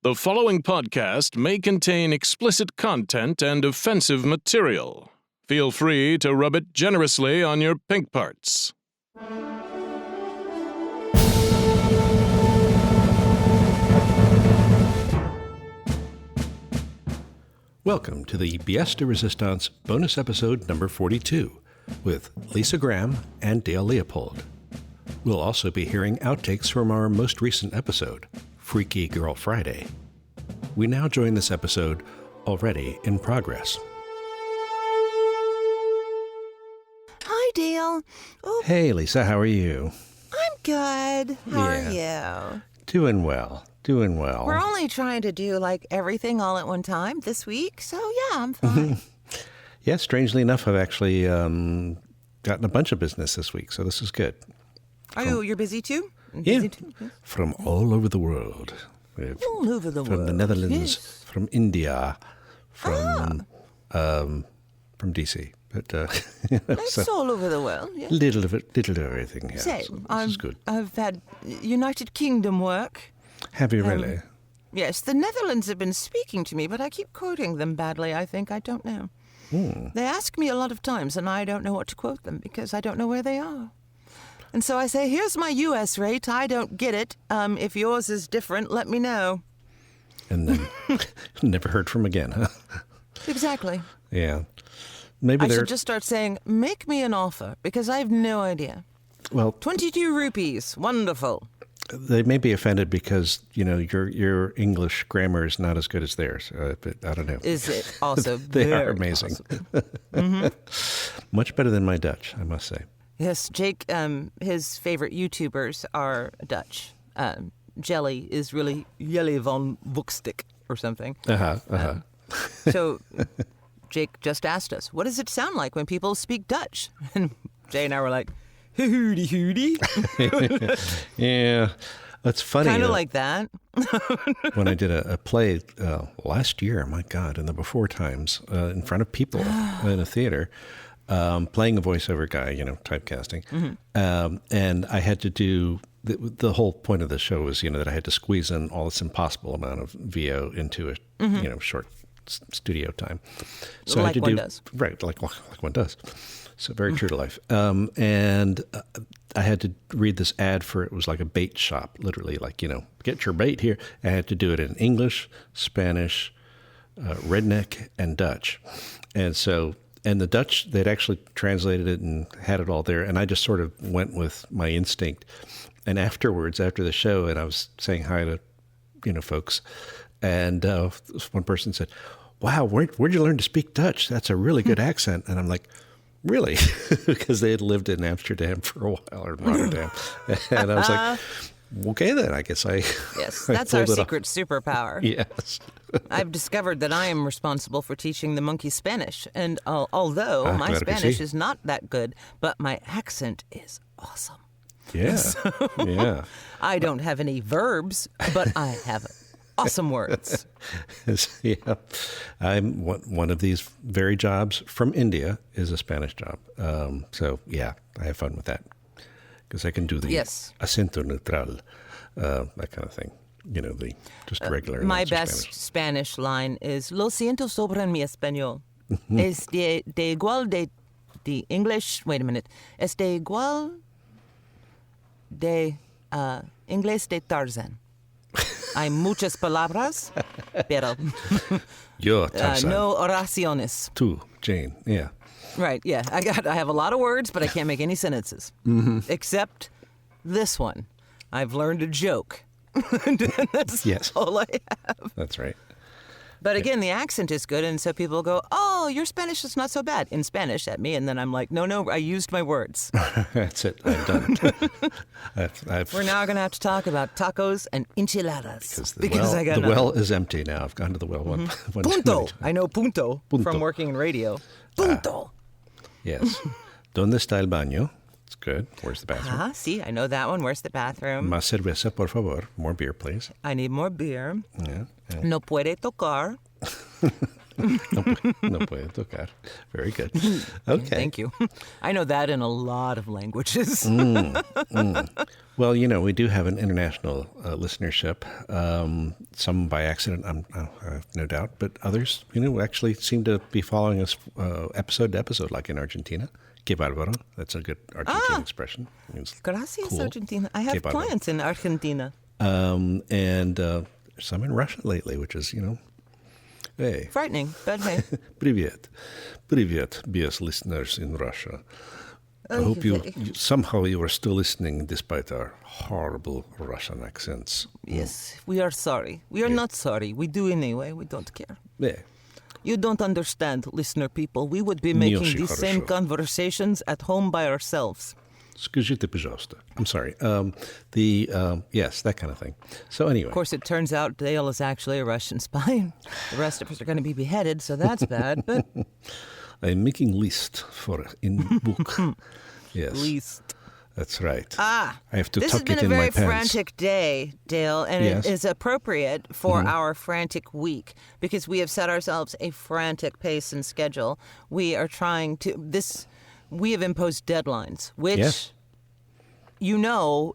The following podcast may contain explicit content and offensive material. Feel free to rub it generously on your pink parts. Welcome to the Pièce de Resistance bonus episode number 42 with Lyssa Graham and Dale Leopold. We'll also be hearing outtakes from our most recent episode, Freaky Girl Friday. We now join this episode already in progress. Hi, Dale. Oh, Hey, Lyssa, how are you? I'm good. How are you? Doing well. We're only trying to do like everything all at one time this week, so yeah, I'm fine. Yeah, strangely enough, I've actually gotten a bunch of business this week, so this is good. You're busy too? Yeah, Busy too? Yes. from all over the world. All over the world. From the Netherlands, Yes. from India, from DC. But It's all over the world. Yeah. little of everything. Yeah, Same. so this is good. I've had United Kingdom work. Have you really? Yes, the Netherlands have been speaking to me, but I keep quoting them badly, I think. I don't know. They ask me a lot of times, and I don't know what to quote them because I don't know where they are. And so I say, here's my U.S. rate. I don't get it. If yours is different, let me know. And then never heard from again, huh? Exactly. Yeah. Maybe I they're should just start saying, make me an offer, because I have no idea. well. 22 rupees. Wonderful. They may be offended because your English grammar is not as good as theirs. But I don't know. Is it also They are very amazing. possible. Much better than my Dutch, I must say. Yes, Jake, his favorite YouTubers are Dutch. Jelly is really Jelly van Boekstick or something. So Jake just asked us, what does it sound like when people speak Dutch? And Jay and I were like, hooty hooty. Yeah, that's funny. Kind of like that. When I did a play last year, my God, in the before times, in front of people in a theater, playing a voiceover guy, typecasting. And I had to do, the whole point of the show was, that I had to squeeze in all this impossible amount of VO into a, short studio time. So I had to one do, does. Right, like one does. So very true to life. And I had to read this ad for, it was like a bait shop, literally, like, get your bait here. I had to do it in English, Spanish, redneck, and Dutch. And the Dutch, they'd actually translated it and had it all there. And I just sort of went with my instinct. And afterwards, after the show, and I was saying hi to, folks, and one person said, wow, where'd you learn to speak Dutch? That's a really good accent. And I'm like, really? Because they had lived in Amsterdam for a while, or in Rotterdam. And I was like, okay, then I guess I... Yes, I that's our pulled it secret superpower. Yes. I've discovered that I am responsible for teaching the monkey Spanish. And although my glad I could Spanish see. is not that good, but my accent is awesome. Yeah. Yeah. I don't have any verbs, but I have awesome words. Yeah. I'm one of these very jobs from India is a Spanish job. So, yeah, I have fun with that. Because I can do the acento neutral, that kind of thing. The just regular. My announcer best Spanish line is Lo siento sobre mi español. Es de igual de English. Wait a minute. Es de igual de Inglés de Tarzan. Hay muchas palabras, pero Yo, Tarzan. no oraciones. Tú, Jane. Yeah. Right, yeah. I have a lot of words, but I can't make any sentences. Except this one. I've learned a joke. That's all I have. That's right. But again, the accent is good, and so people go, oh, your Spanish is not so bad, in Spanish at me, and then I'm like, no, I used my words. That's it. I'm done. We're now going to have to talk about tacos and enchiladas. Because I got the nothing. well is empty now. I've gone to the well one Punto. I know punto from working in radio. Punto. Yes. ¿Dónde está el baño? It's good. Where's the bathroom? See, I know that one. Where's the bathroom? Más cerveza, por favor. More beer, please. I need more beer. Yeah. No puede tocar. No puede tocar. Very good. Okay. Thank you. I know that in a lot of languages. Well, we do have an international listenership. Some by accident, I have no doubt, but others, actually seem to be following us episode to episode, like in Argentina. Que bárbaro. That's a good Argentine expression. It means Gracias, cool. Argentina. I have clients in Argentina. And some in Russia lately, which is, hey. Frightening, but hey. Привет. Привет, dear listeners in Russia. I hope somehow you are still listening despite our horrible Russian accents. Yes, we are sorry. We are not sorry. We do anyway. We don't care. Yeah. You don't understand, listener people. We would be making these same conversations at home by ourselves. Скажите, пожалуйста. I'm sorry. Yes, that kind of thing. So anyway. Of course, it turns out Dale is actually a Russian spy. The rest of us are going to be beheaded, so that's bad. But I'm making list in book. Yes. List. That's right. I have to this has tuck been it a in very my pants. frantic day, Dale, and Yes. it is appropriate for our frantic week because we have set ourselves a frantic pace and schedule. We are trying to we have imposed deadlines, which Yes.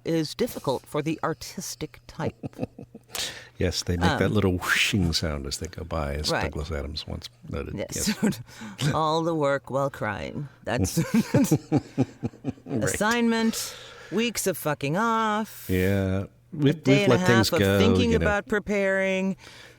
is difficult for the artistic type. Yes, they make that little whooshing sound as they go by, as Right. Douglas Adams once noted. Yes. All the work while crying. That's assignment, weeks of fucking off. Yeah. A We've day and let a things half go. of thinking about preparing,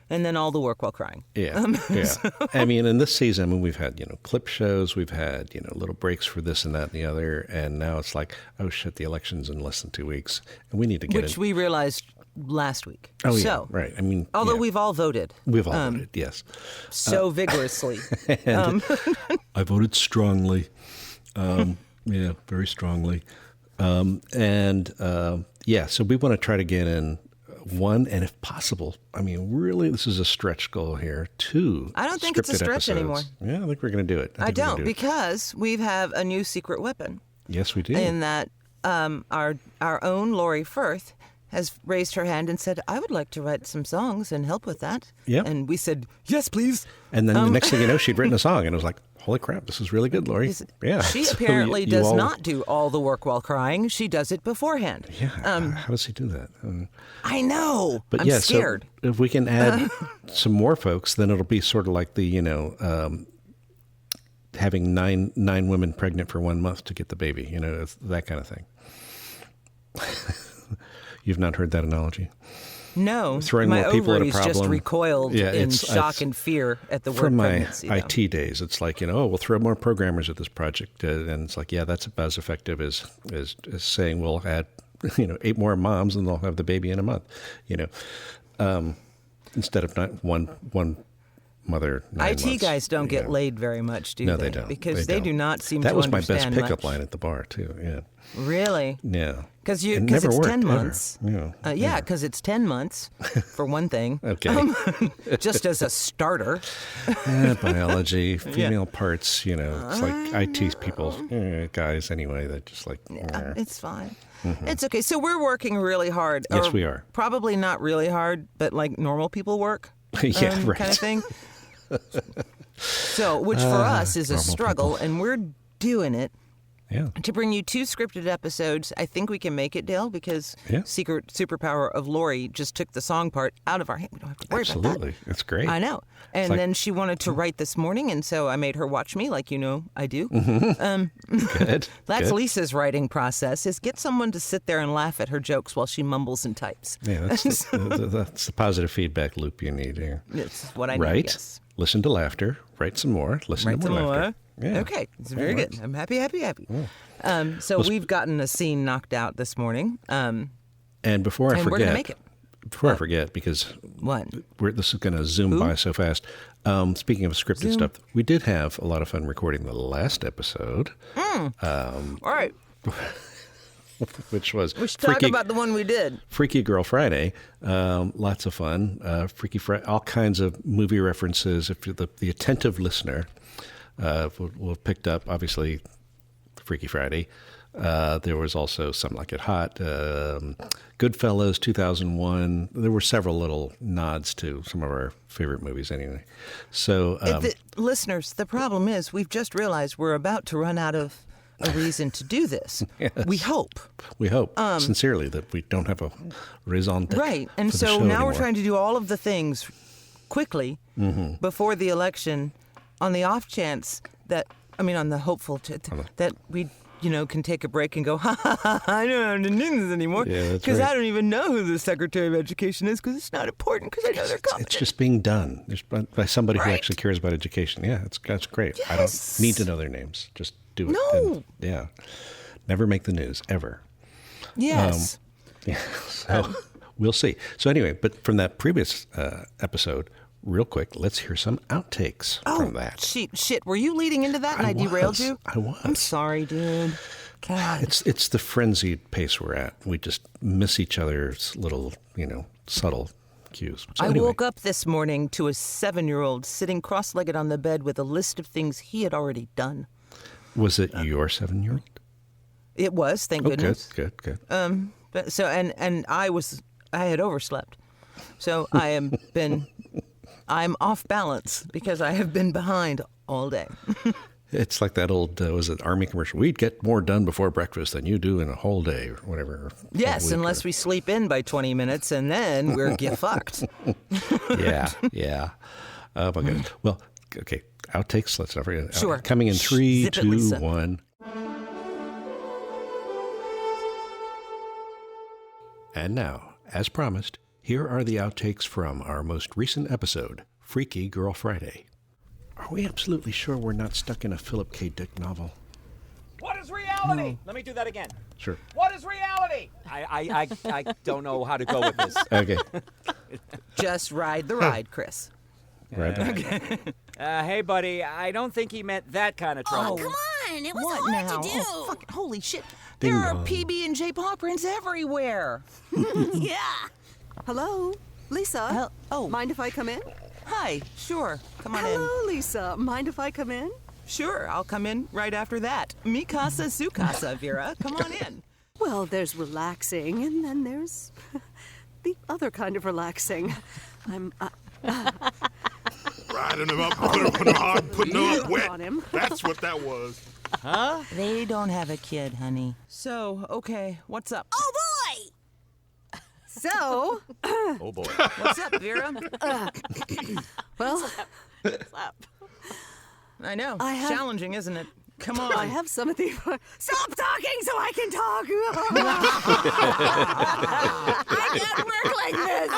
and then all the work while crying. Yeah, yeah. I mean, in this season, we've had, clip shows, we've had, little breaks for this and that and the other, and now it's like, oh shit, the election's in less than 2 weeks, and we need to get Which we realized last week. Oh, yeah, so, right. I mean, although yeah. we've all voted. We've all voted, yes. So vigorously. I voted strongly. Yeah, very strongly. So we want to try to get in one, and if possible, I mean, really, this is a stretch goal here, 2 I don't think it's a scripted stretch episodes. anymore. Yeah, I think we're going to do it. I don't, because we have a new secret weapon. Yes, we do. In that our own Lori Firth has raised her hand and said, I would like to write some songs and help with that. Yep. And we said, yes, please. And then the next thing you know, she'd written a song, and it was like, holy crap, this is really good, Lori. Yeah. She So apparently you does all- not do all the work while crying. She does it beforehand. Yeah. How does he do that? I know. But I'm yeah, scared. So if we can add some more folks, then it'll be sort of like the, having nine women pregnant for 1 month to get the baby, it's that kind of thing. You've not heard that analogy? No. Throwing my more people at a ovaries just problem. recoiled Yeah, in it's- shock and fear at the word From my pregnancy. though. IT days, it's like, we'll throw more programmers at this project. And it's like, yeah, that's about as effective as saying we'll add, 8 more moms and they'll have the baby in a month, instead of not one mother, 9 IT months. guys don't get laid very much, do No, they? they don't. Because they don't. do not seem that to was my understand best pickup much. line at the bar, too. Yeah. Really? Yeah. Because It it's never worked, 10 ever. months. Yeah. Because it's 10 months, for one thing. Okay. Just as a starter. Biology, female parts, it's like IT people, guys anyway, that just like, It's fine. It's okay. So we're working really hard. Yes, or we are. Probably not really hard, but like normal people work. Yeah, right. Kind of thing. So, which for us is a normal struggle, and we're doing it. Yeah. To bring you 2 scripted episodes, I think we can make it, Dale, because Yeah. Secret Superpower of Lori just took the song part out of our hand. We don't have to worry about that. Absolutely. It's great. I know. And like- then she wanted to write this morning, and so I made her watch me, like I do. Good. That's good. Lisa's writing process, is get someone to sit there and laugh at her jokes while she mumbles and types. Yeah, that's that's the positive feedback loop you need here. That's what I Right? need, yes. Listen to laughter. Write some more. Listen Right to some more more. laughter. Yeah. Okay, it's very That good. I'm happy. So we've gotten a scene knocked out this morning. And before I And forget, we're gonna make it. Before I forget, because What? this is going to zoom by so fast. Speaking of scripted stuff, we did have a lot of fun recording the last episode, All right. which was We should talk about the one we did. Freaky Girl Friday. Lots of fun. Freaky Friday, all kinds of movie references. If you're the attentive listener will have picked up, obviously, Freaky Friday. There was also Some Like It Hot, Goodfellas, 2001. There were several little nods to some of our favorite movies anyway. So, listeners, the problem is we've just realized we're about to run out of a reason to do this. Yes. We hope. We hope, sincerely, that we don't have a raison d'etre. Right. And for the so show now anymore. we're trying to do all of the things quickly before the election on the off chance that, on the hopeful that we, can take a break and go, I don't have to do this anymore. Yeah, that's because right. I don't even know who the Secretary of Education is because it's not important because I know they're competent. It's just being done by somebody who Right. actually cares about education. Yeah, that's great. Yes. I don't need to know their names. Just do it. No. And, yeah. Never make the news, ever. Yes. Yeah. So we'll see. So anyway, but from that previous episode, real quick, let's hear some outtakes from that. Shit. Were you leading into that and I derailed you? I was. I'm sorry, dude. God. It's the frenzied pace we're at. We just miss each other's little, subtle cues. So I anyway. woke up this morning to a 7-year-old sitting cross-legged on the bed with a list of things he had already done. Was it your 7-year-old? It was, thank goodness. Good. But so and I had overslept, so I'm off balance because I have been behind all day. It's like that old, was it Army commercial? We'd get more done before breakfast than you do in a whole day or whatever. or Yes, a week unless we sleep in by 20 minutes and then we're get fucked. Yeah. Oh my goodness. Well, okay. Outtakes. Let's not forget. Sure. Coming in 3, Zip it, 2, Lyssa. 1. And now, as promised, here are the outtakes from our most recent episode, Freaky Girl Friday. Are we absolutely sure we're not stuck in a Philip K. Dick novel? What is reality? Let me do that again. Sure. What is reality? I don't know how to go with this. Okay. Just ride the ride, Chris. Right. Hey, buddy, I don't think he meant that kind of trouble. Come on, it was What hard now? to do. Oh, fuck, holy shit. Ding There are dong. PB&J paw prints everywhere. Yeah. Hello, Lisa. Oh. Mind if I come in? Hi, sure. Come on Hello, Lisa. Mind if I come in? in. Sure, I'll come in right after that. Mi casa, su casa, Vera. Come on in. Well, there's relaxing, and then there's the other kind of relaxing. I'm Riding him up, putting him hard, putting him up wet. on him. That's what that was. They don't have a kid, honey. So, okay, what's up? Oh boy! So, Oh, boy. What's up, Vera? well, I know. I have- Challenging, isn't it? Come on. I have some of the... Stop talking so I can talk! I can't work like this!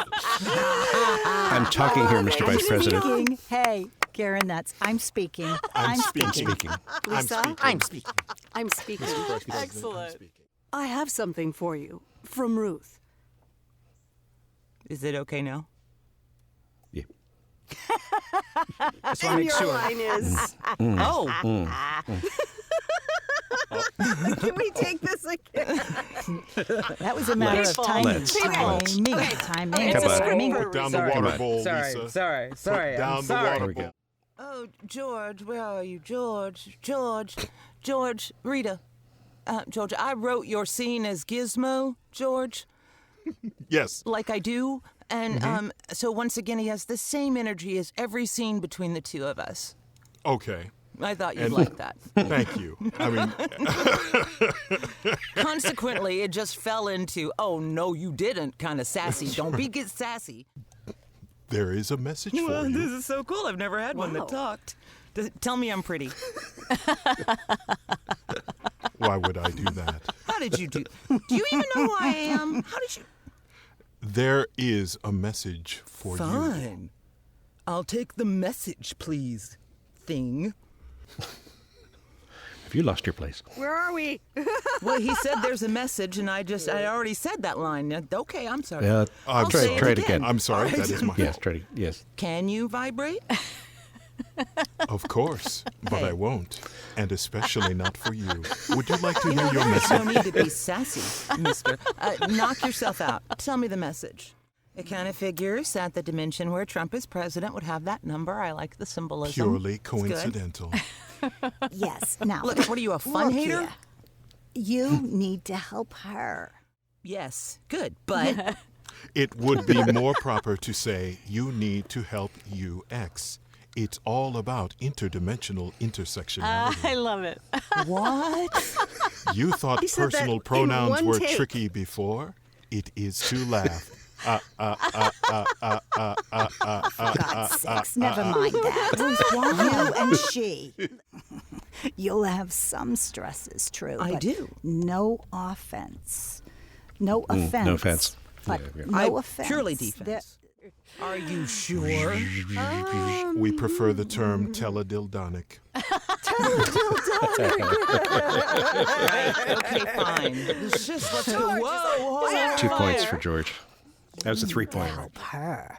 I'm talking here, Mr. Vice President. Speaking. Hey, Karen, I'm speaking. I'm speaking. Speaking. Lisa, I'm speaking. I'm speaking. Excellent. I have something for you from Ruth. Is it okay now? Yeah. Just want to And make your sure. line is, Oh, can we take this again? That was a matter of timing. Let's. Timing. Come on. Timing. Put down the Sorry. water bowl, sorry, Lisa. sorry. Put I'm down the sorry. water we go. bowl. Oh, George, where are you? George, Rita. George, I wrote your scene as Gizmo, George, Yes. like I do. And so once again, he has the same energy as every scene between the two of us. Okay. I thought you'd And- like that. Thank you. I mean, Consequently, it just fell into, oh, no, you didn't, kind of sassy. Don't get sassy. there is a message for Well, this you. is so cool. I've never had one that talked. Tell me I'm pretty. Why would I do that? How did you do? Do you even know who I am? How did you? There is a message for you. Fine. I'll take the message, please. Thing. Have you lost your place? Where are we? Well, he said there's a message, and I already said that line. Okay, I'm sorry. Yeah. I'm say sorry. it Try it again. again. I'm sorry. That is my Yes, fault. try to. Yes. Can you vibrate? Of course, but Hey. I won't. And especially not for you. Would you like to hear your There's no message? need to be sassy, mister. Knock yourself out. Tell me the message. It kind of figures that the dimension where Trump is president would have that number. I like the symbolism. Purely It's good. coincidental. Yes. Now, Look, what are you, a fun look hater? here. You need to help her. Yes, good, but It would be more proper to say you need to help UX. It's all about interdimensional intersectionality. I love it. what? You thought He said that personal in pronouns one were take. tricky before? It is to laugh. For God's sakes, never mind that. You and she. You'll have some stresses, true. I but do. No offense. No offense. no offense. But Yeah. no offense. Purely defense. Are you sure? We prefer the term teledildonic. Okay, fine. It's just let's go. Whoa. 2 points for George. That was a 3-point. Help her.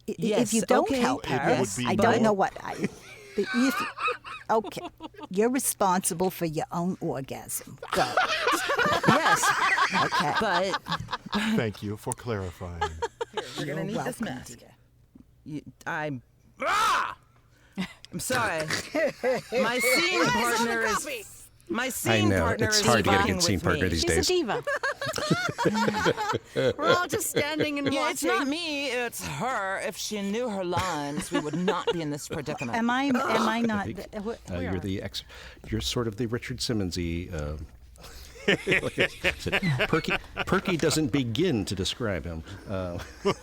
Yes, If you don't okay. help It her, would be I don't more- know what I. But okay, you're responsible for your own orgasm. Go. Yes, Okay. but Thank you for clarifying. you're gonna need this welcome, mask. dear. I'm sorry. My scene partner is. My scene know, partner it's is hard to get a fucking good scene with partner me. these She's a days. diva. We're all just standing and Yeah, watching. it's not me, it's her. If she knew her lines, we would not be in this predicament. Am I not? You're sort of the Richard Simmons-y. Perky doesn't begin to describe him.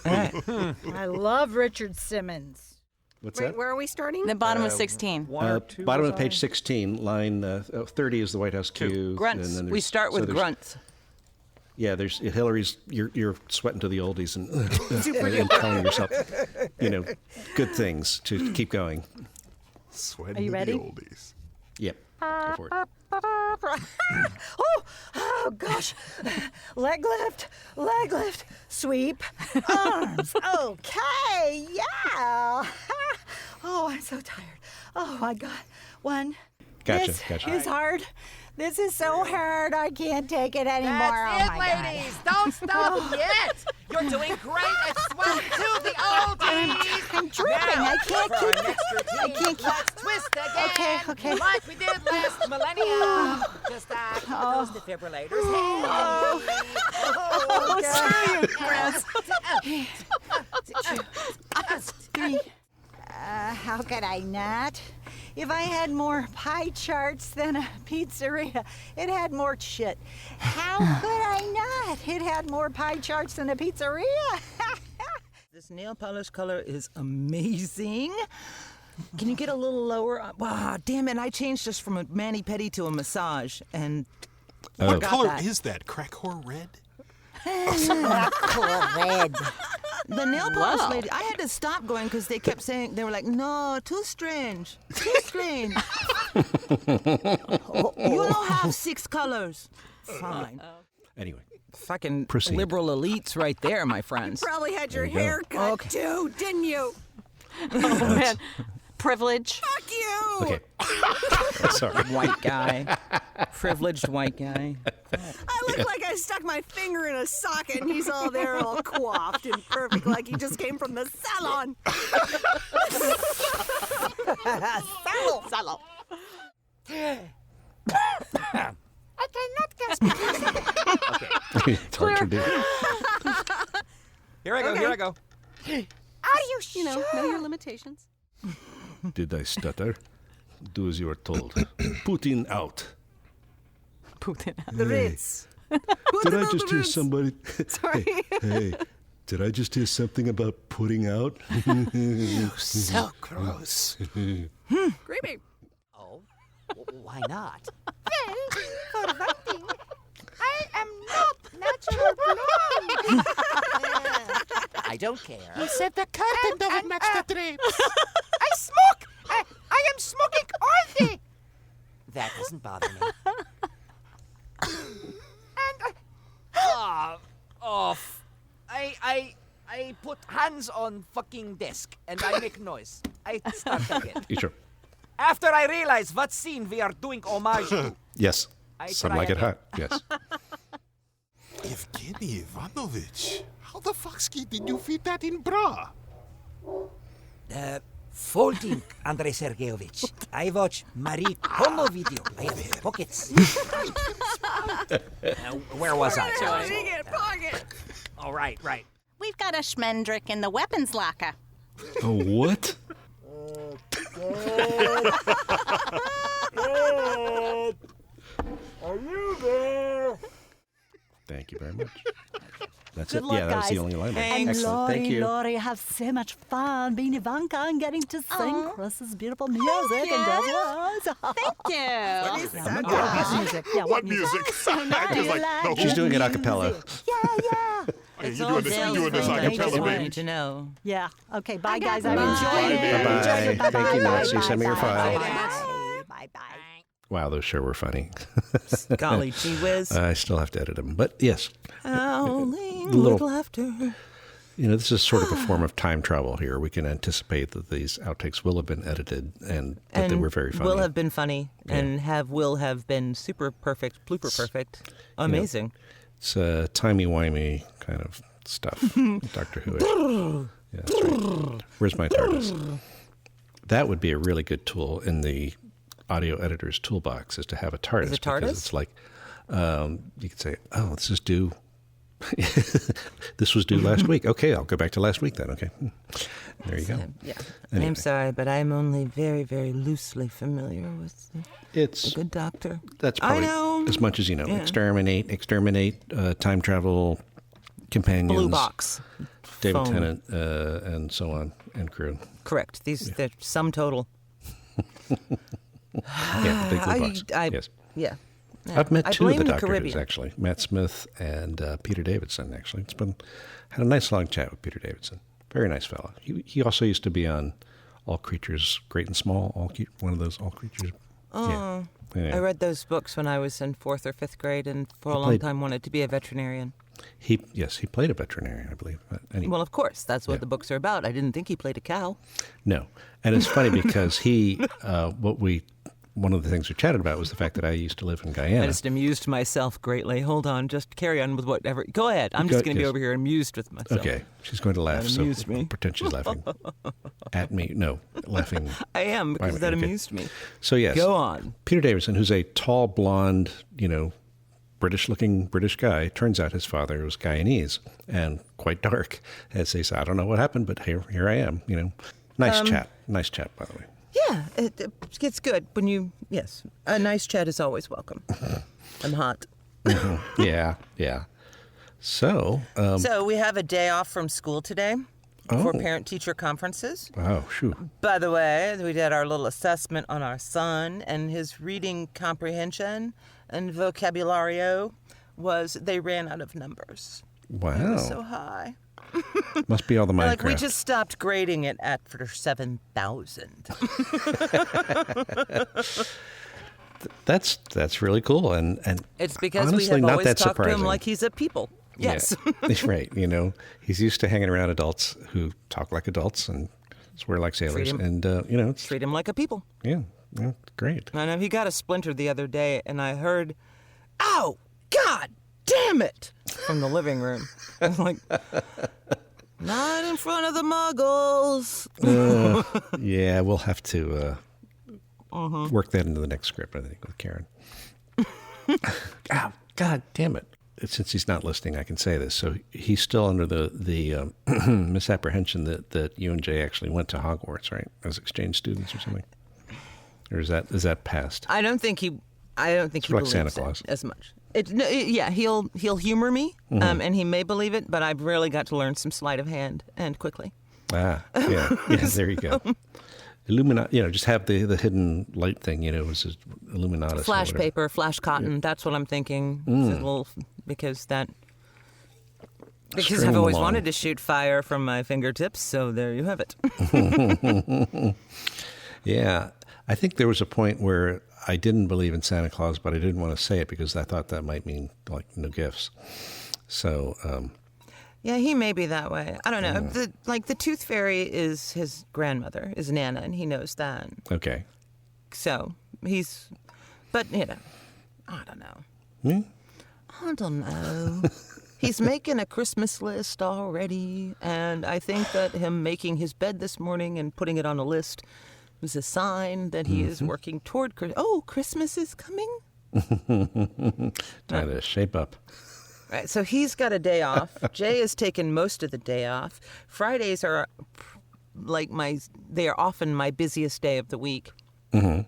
I love Richard Simmons. What's Wait, that? where are we starting? The bottom of 16. Bottom of page 16, line 30 is the White House Q. Grunts. and then We there's- start so with there's- grunts. Yeah, there's Hillary's. You're sweating to the oldies and, and telling yourself, good things to keep going. Sweating Are you to ready? the oldies. Yep, go for it. Oh gosh. Leg lift, sweep, arms. Okay, yeah. Oh, I'm so tired. Oh my God. One. Gotcha, This gotcha. is hard. This is so hard. I can't take it anymore. That's oh it, my ladies. Don't stop yet. You're doing great at swell to the oldies. I'm dripping. I can't For our keep. next routine, can't keep- let's twist again. Okay. Like we did last millennium. Just keep those defibrillators handy. How could I not? If I had more pie charts than a pizzeria, it had more shit. How could I not? It had more pie charts than a pizzeria. This nail polish color is amazing. Can you get a little lower? Wow, damn it! I changed just from a mani-pedi to a massage, and What forgot color that. is that? Crack whore red? Red. The nail polish lady, I had to stop going because they kept saying, they were like, no, too strange. Too strange. You don't have 6 colors. Fine. Anyway, Fucking Proceed. liberal elites right there, my friends. Probably had your you go. hair cut Okay. too, didn't you? Oh, man. Privilege. Fuck you! okay. Sorry. White guy. Privileged white guy. I look like I stuck my finger in a socket and he's all there all coiffed and perfect like he just came from the salon. Salon. It's hard to do. Here I go. You know your limitations. Did I stutter? Do as you are told. Putin out. The Ritz. Did I just hear somebody? Sorry. Hey, did I just hear something about putting out? So gross. Creepy. Oh, why not? I don't care. You said the curtain doesn't match the drapes. I smoke. I am smoking all day. That doesn't bother me. I put hands on fucking desk and I make noise. I start again. You sure? After I realize what scene we are doing homage to. Yes. I Some try like it again. hot. Yes. Evgeny Ivanovich, how the fuckski did you fit that in bra? Folding, Andrei Sergeyevich. I watch Marie Kondo video. I have pockets. Where was I? Oh, right. We've got a Schmendrick in the weapons locker. Oh, what? Are you there? Thank you very much. That's Good it. luck, Yeah, that was the guys. only line. And Excellent. Thank you. Lori, have so much fun being Ivanka and getting to sing Chris's beautiful music you. and dance with us. Thank you. What music? Yeah, What music? I just like the She's whole- doing it a cappella. Yeah. Hey, It's you all doing this? Dale's You doing this fault. I just acapella, wanted baby? to know. Yeah. Okay, bye, guys. Bye. I've enjoyed it. Bye-bye. Enjoyed it. Thank you, Nancy. Send me your file. Bye. Wow, those sure were funny. Golly gee whiz. I still have to edit them. But yes, Howling little- with laughter. this is sort of a form of time travel here. We can anticipate that these outtakes will have been edited and that they were very funny. Will have been funny and will have been super perfect, blooper perfect. Amazing. It's timey-wimey kind of stuff. Doctor Who. Yeah, that's right. Where's my TARDIS? That would be a really good tool in the audio editor's toolbox, is to have a TARDIS. Is it TARDIS? Because it's like, you could say, oh, this is due. This was due last week. Okay, I'll go back to last week then. Okay. There you go. Yeah. Anyway. I'm sorry, but I'm only very, very loosely familiar with the It's Good Doctor. That's probably I know. as much as you know. Yeah. Exterminate, time travel companions, Blue Box. David phone. Tennant, and so on, and crew. Correct. They're sum total. Yeah, the big blue box. Yes. Yeah. I've met I two of blame the the doctors, Caribbean. actually. Matt Smith and Peter Davidson, actually. Had a nice long chat with Peter Davidson. Very nice fellow. He also used to be on All Creatures Great and Small, one of those All Creatures. Oh, Yeah. I read those books when I was in 4th or 5th grade, and for a long time wanted to be a veterinarian. He played a veterinarian, I believe. But anyway. Well, of course, that's what the books are about. I didn't think he played a cow. No. And it's funny because one of the things we chatted about was the fact that I used to live in Guyana. I just amused myself greatly. Hold on, just carry on with whatever. Go ahead. I'm just going to be over here amused with myself. Okay. She's going to laugh. That So amused me. pretend she's laughing at me. No, laughing. I am, because Right, that okay. amused me. So yes. Go on. Peter Davidson, who's a tall, blonde, British-looking British guy. Turns out his father was Guyanese and quite dark. As they say, I don't know what happened, but here I am. Nice chat. Nice chat, by the way. Yeah, it's good when yes, a nice chat is always welcome. I'm hot. Yeah. So, So we have a day off from school today for Oh. parent-teacher conferences. oh, shoot. By the way, we did our little assessment on our son, and his reading comprehension and vocabulario they ran out of numbers. It Wow. was so high. Must be all the Minecraft. We just stopped grading it after 7,000. That's really cool, and It's because honestly, we have not always that talked to surprising. him like he's a people. Yes. Yeah, that's right. He's used to hanging around adults who talk like adults and swear like sailors, him- and it's Treat him like a people. yeah, great. I know he got a splinter the other day, and I heard, "Ow, God damn it!" from the living room. I was like, not in front of the muggles. Yeah, we'll have to work that into the next script, I think, with Karen. Ow, God damn it. Since he's not listening, I can say this. So he's still under the misapprehension that you and Jay actually went to Hogwarts, right, as exchange students or something? Or is that past? I don't think he like believes Santa it Claus. as much. He'll humor me, and he may believe it, but I've really got to learn some sleight of hand, and quickly. Yeah. There you go. Illuminati, just have the hidden light thing, was Illuminatus. Flash paper, flash cotton. That's what I'm thinking. Because String I've them always along. wanted to shoot fire from my fingertips. So there you have it. Yeah. I think there was a point where I didn't believe in Santa Claus, but I didn't want to say it because I thought that might mean like no gifts. So, Yeah, he may be that way. I don't know. The Tooth Fairy is his grandmother, is Nana, and he knows that. okay. So but I don't know. Hmm? I don't know. He's making a Christmas list already, and I think that him making his bed this morning and putting it on a list was a sign that he is working toward Christmas is coming. Trying to shape up. Right, so he's got a day off. Jay has taken most of the day off. Fridays are they are often my busiest day of the week. And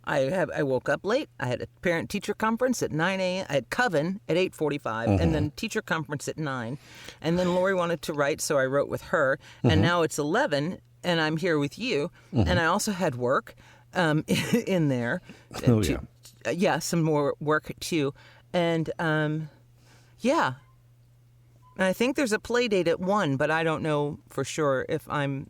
I woke up late. I had a parent-teacher conference at 9 a.m. I had Coven at 8:45, and then teacher conference at 9. And then Lori wanted to write, so I wrote with her. And now it's 11, and I'm here with you. And I also had work in there. Some more work too. And yeah. I think there's a play date at 1, but I don't know for sure if I'm.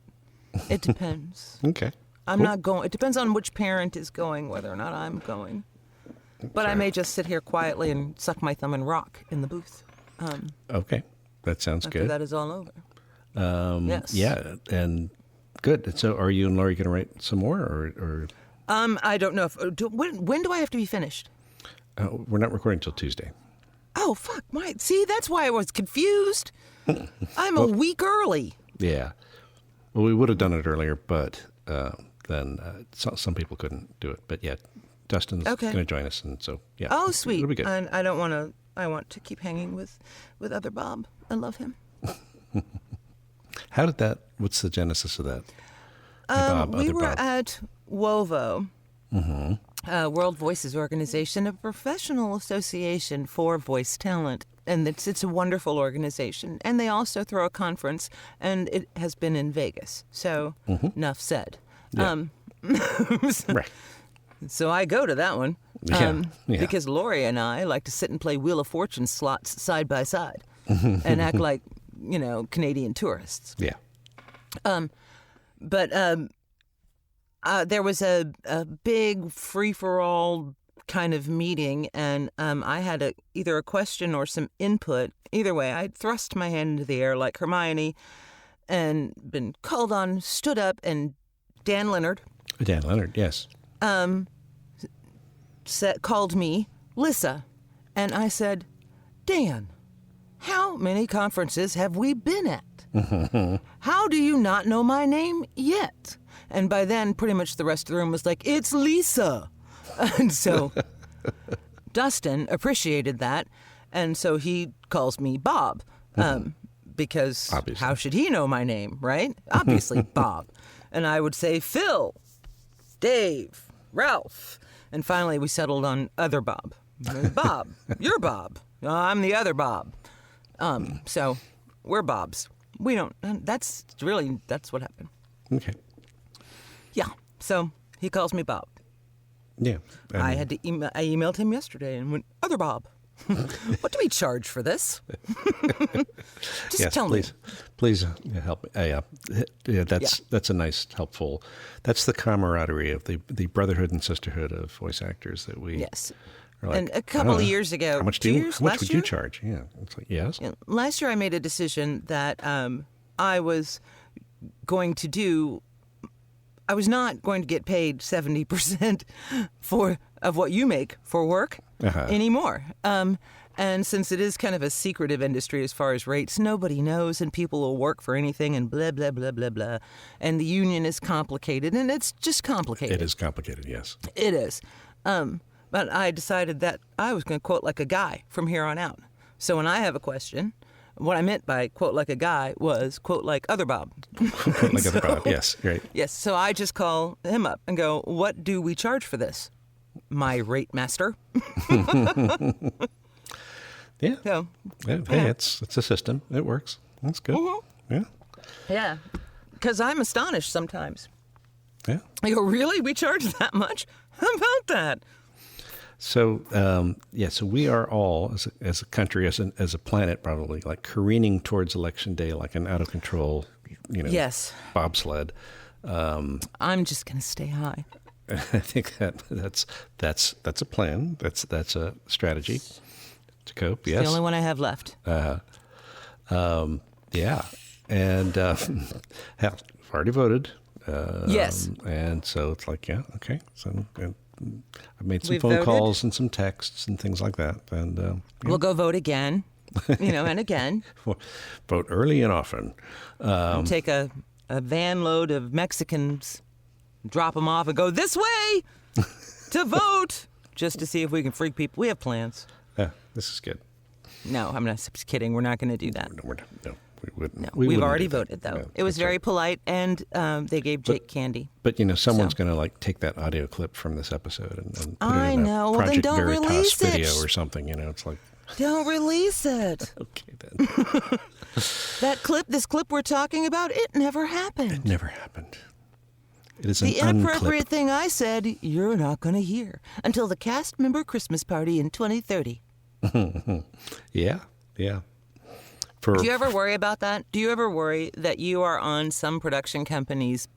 It depends. Okay. I'm not going. It depends on which parent is going, whether or not I'm going. But I may just sit here quietly and suck my thumb and rock in the booth. Okay. That sounds after good. That is all over. Yes. Yeah, and good. So are you and Lori going to write some more, or? I don't know. When do I have to be finished? We're not recording till Tuesday. Oh, fuck. See, that's why I was confused. I'm a week early. Yeah. Well, we would have done it earlier, but then some people couldn't do it. But yeah, Dustin's going to join us, and so yeah. Oh, sweet. It'll be good. And I don't want to. I want to keep hanging with other Bob. I love him. How did that? What's the genesis of that? We were at WOVO, World Voices Organization, a professional association for voice talent. And it's a wonderful organization. And they also throw a conference, and it has been in Vegas. So, enough said. Yeah. Right. So I go to that one because Lori and I like to sit and play Wheel of Fortune slots side by side and act like, Canadian tourists. Yeah. But there was a big free-for-all kind of meeting, and I had either a question or some input. Either way, I thrust my hand into the air like Hermione and been called on, stood up, and Dan Leonard, yes, called me Lyssa, and I said, Dan, how many conferences have we been at? How do you not know my name yet? And by then, pretty much the rest of the room was like, it's Lyssa. And so Dustin appreciated that, and so he calls me Bob, because obviously. How should he know my name, right? Obviously, Bob. And I would say Phil, Dave, Ralph, and finally we settled on other Bob. Bob, you're Bob. I'm the other Bob. So we're Bobs. We don't. That's what happened. Okay. Yeah. So he calls me Bob. Yeah. I had to email. I emailed him yesterday and went, other Bob. What do we charge for this? Just tell me. Please help me. That's a nice, helpful. That's the camaraderie of the brotherhood and sisterhood of voice actors that we. Yes. Are like, and a couple of years ago, how much would you charge? Yeah. It's like, yes. Last year, I made a decision that I was going to do. I was not going to get paid 70% of what you make for work anymore. And since it is kind of a secretive industry as far as rates, nobody knows, and people will work for anything and blah, blah, blah, blah, blah. And the union is complicated, and it's just complicated. It is complicated, yes. It is. But I decided that I was going to quote like a guy from here on out. So when I have a question, what I meant by quote like a guy was quote like other Bob. Quote like other Bob, yes, great. Yes, so I just call him up and go, what do we charge for this? My rate master. Yeah. So, hey, it's a system. It works. That's good. Yeah. Yeah. Because I'm astonished sometimes. Yeah. I go, really? We charge that much? How about that? So, so we are all, as a country, as a planet, probably, like careening towards Election Day like an out-of-control, yes, bobsled. I'm just going to stay high. I think that's a plan. That's a strategy to cope, yes. It's the only one I have left. Yeah. And I've already voted. Yes. And so it's like, yeah, okay. So I've made some We've phone voted. calls and some texts and things like that. And we'll go vote again. And again, vote early and often. Take a van load of Mexicans, drop them off, and go this way to vote, just to see if we can freak people. We have plans. Yeah, this is good. No, I'm not just kidding. We're not going to do that. No, we wouldn't. No, We we've wouldn't already do that. voted, though. No, it was that's very right. polite, and they gave Jake candy. But someone's going to take that audio clip from this episode and put I it in know. a Well, then Project don't Veritas release it. video or something. It's like, Don't release it. okay then. This clip we're talking about, it never happened. It never happened. It is The an inappropriate unclip. thing I said, you're not going to hear until the cast member Christmas party in 2030. Yeah. Do you ever worry about that? Do you ever worry that you are on some production company's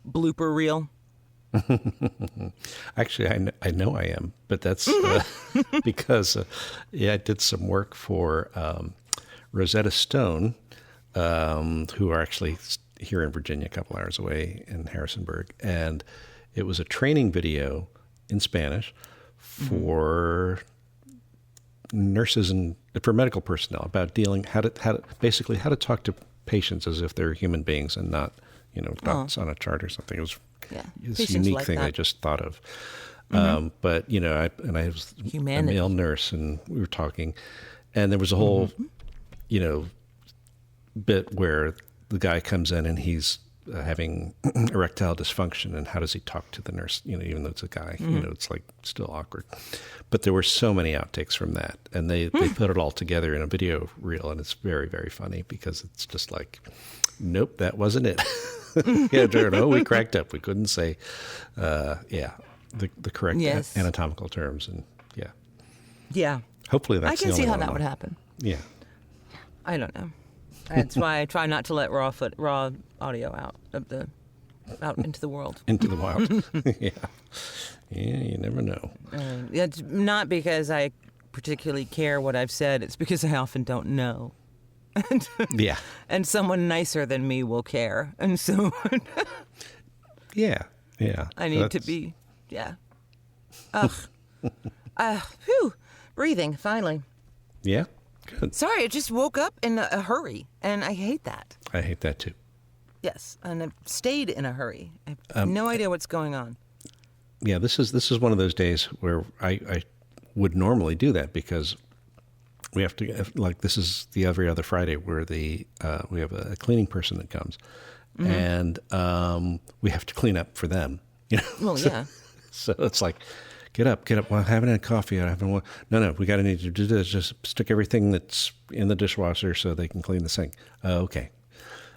blooper reel? Actually, I know I am, but that's because I did some work for Rosetta Stone, who are actually here in Virginia, a couple hours away in Harrisonburg, and it was a training video in Spanish for nurses and for medical personnel about how to talk to patients as if they're human beings and not dots on a chart or something. It was this unique thing I just thought of. But I was Humanity. a male nurse, and we were talking, and there was a whole bit where the guy comes in and he's having erectile dysfunction, and how does he talk to the nurse? Even though it's a guy, it's like still awkward. But there were so many outtakes from that, and they put it all together in a video reel, and it's very, very funny because it's just like, nope, that wasn't it. We cracked up. We couldn't say, the correct anatomical terms, and Yeah. hopefully that's I can the see only how one that I'll- would happen. Yeah. I don't know. That's why I try not to let raw audio out into the world. Into the wild. Yeah, you never know. It's not because I particularly care what I've said. It's because I often don't know. Yeah. And someone nicer than me will care. And so Yeah. I need to be, Ugh. Phew. Breathing, finally. Yeah. Good. Sorry, I just woke up in a hurry, and I hate that. I hate that too. Yes, and I've stayed in a hurry. I have no idea what's going on. Yeah, this is one of those days where I would normally do that because we have to, this is the every other Friday where we have a cleaning person that comes, and we have to clean up for them. Well, yeah. So it's like, get up. Well, I haven't had coffee. I haven't. No, we need to do this. Just stick everything that's in the dishwasher so they can clean the sink. Okay.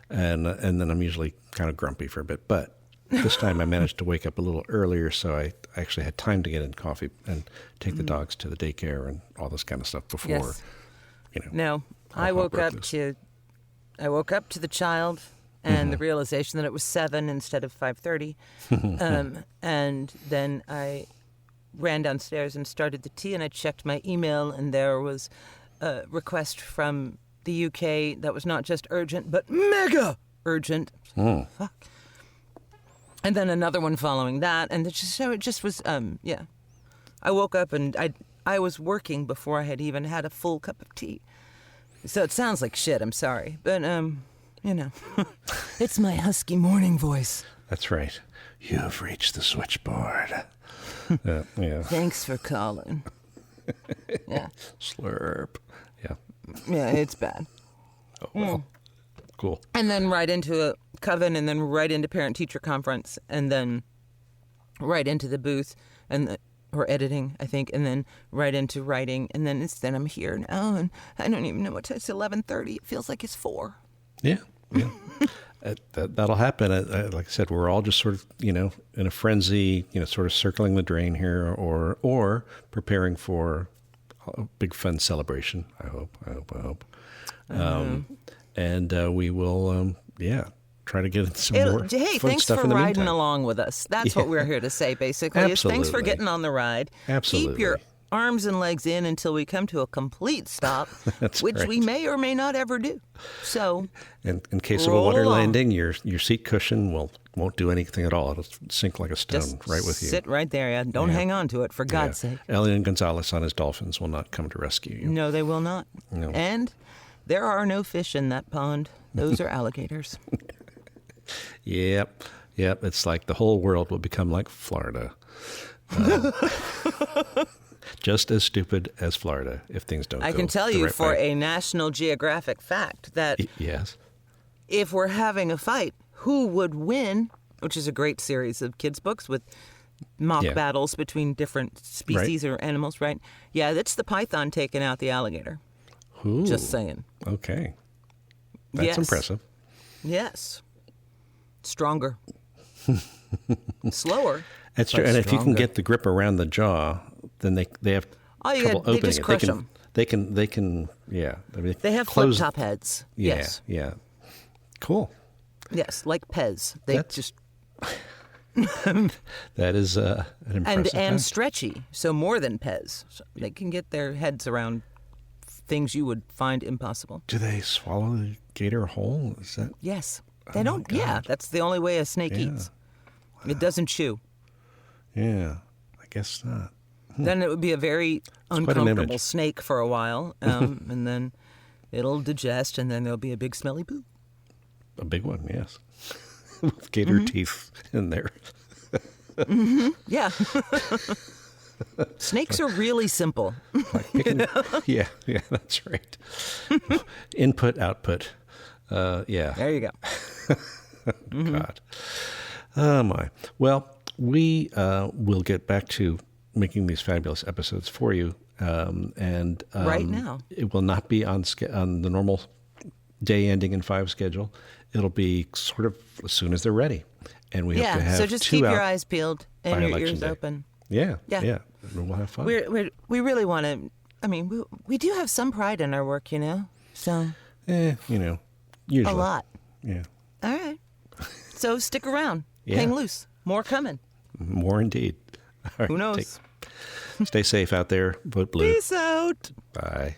And then I'm usually kind of grumpy for a bit. But this time I managed to wake up a little earlier, so I actually had time to get in coffee and take the dogs to the daycare and all this kind of stuff before, Yes. No, I woke up to the child and the realization that it was 7 instead of 5:30, and then I ran downstairs and started the tea, and I checked my email, and there was a request from the UK that was not just urgent, but mega urgent. Fuck. And then another one following that, and it just was, I woke up and I was working before I had even had a full cup of tea. So it sounds like shit, I'm sorry. But, it's my husky morning voice. That's right. You've reached the switchboard. Yeah. Thanks for calling. Yeah. Slurp. Yeah. Yeah, it's bad. Oh, well. Cool. And then right into a coven, and then right into parent-teacher conference, and then right into the booth, or editing, I think, and then right into writing, and then I'm here now, and I don't even know what time. It's 11:30. It feels like it's 4. Yeah. That'll happen. Like I said, we're all just sort of, in a frenzy, sort of circling the drain here, or preparing for a big fun celebration. I hope. And we will, try to get in some more Hey, fun thanks stuff for in the riding meantime. along with us. That's what we're here to say, basically. Absolutely. Thanks for getting on the ride. Absolutely. Keep your arms and legs in until we come to a complete stop, That's which right. we may or may not ever do. So, And in case of a roll water along. landing, your seat cushion will Won't do anything at all. It'll sink like a stone Just right with you. sit right there. Yeah. Don't hang on to it, for God's sake. Elian Gonzalez on his dolphins will not come to rescue you. No, they will not. No. And there are no fish in that pond. Those are alligators. Yep. It's like the whole world will become like Florida. Just as stupid as Florida if things don't go I can tell the you right for way. a National Geographic fact that Yes. if we're having a fight, who would win, which is a great series of kids' books with mock battles between different species or animals, right? Yeah, that's the python taking out the alligator. Ooh. Just saying. Okay. That's impressive. Yes. Stronger. Slower. That's but true. And if you can stronger. get the grip around the jaw, then they have Oh, yeah, trouble they opening just it. crush 'em. They can, yeah. I mean, They have close- flip-top heads. Yeah, Yes. yeah. Cool. Yes, like Pez. They That's- just... That is an impressive And fact. stretchy, so more than Pez. So they can get their heads around things you would find impossible. Do they swallow the gator whole? Is that? Yes. They Oh, don't. my Yeah, God. that's the only way a snake Yeah. eats. It doesn't chew. Yeah, I guess not. Then it would be a very quite an uncomfortable image. snake for a while, and then it'll digest, and then there'll be a big smelly poo. A big one, yes. With gator teeth in there. Yeah. Snakes are really simple. Yeah, that's right. Input, output. Yeah. There you go. God. Oh, my. Well, we will get back to making these fabulous episodes for you. And Right now. It will not be on the normal day ending in 5 schedule. It'll be sort of as soon as they're ready. And we hope to have so just 2 keep out your eyes peeled by and your election ears day. open. Yeah. Yeah. And we'll have fun. We really want to. I mean, we do have some pride in our work, you know. So usually. a lot. Yeah. All right. So stick around. Yeah. Hang loose. More coming. More indeed. All right, Who knows? Stay safe out there. Vote blue. Peace out. Bye.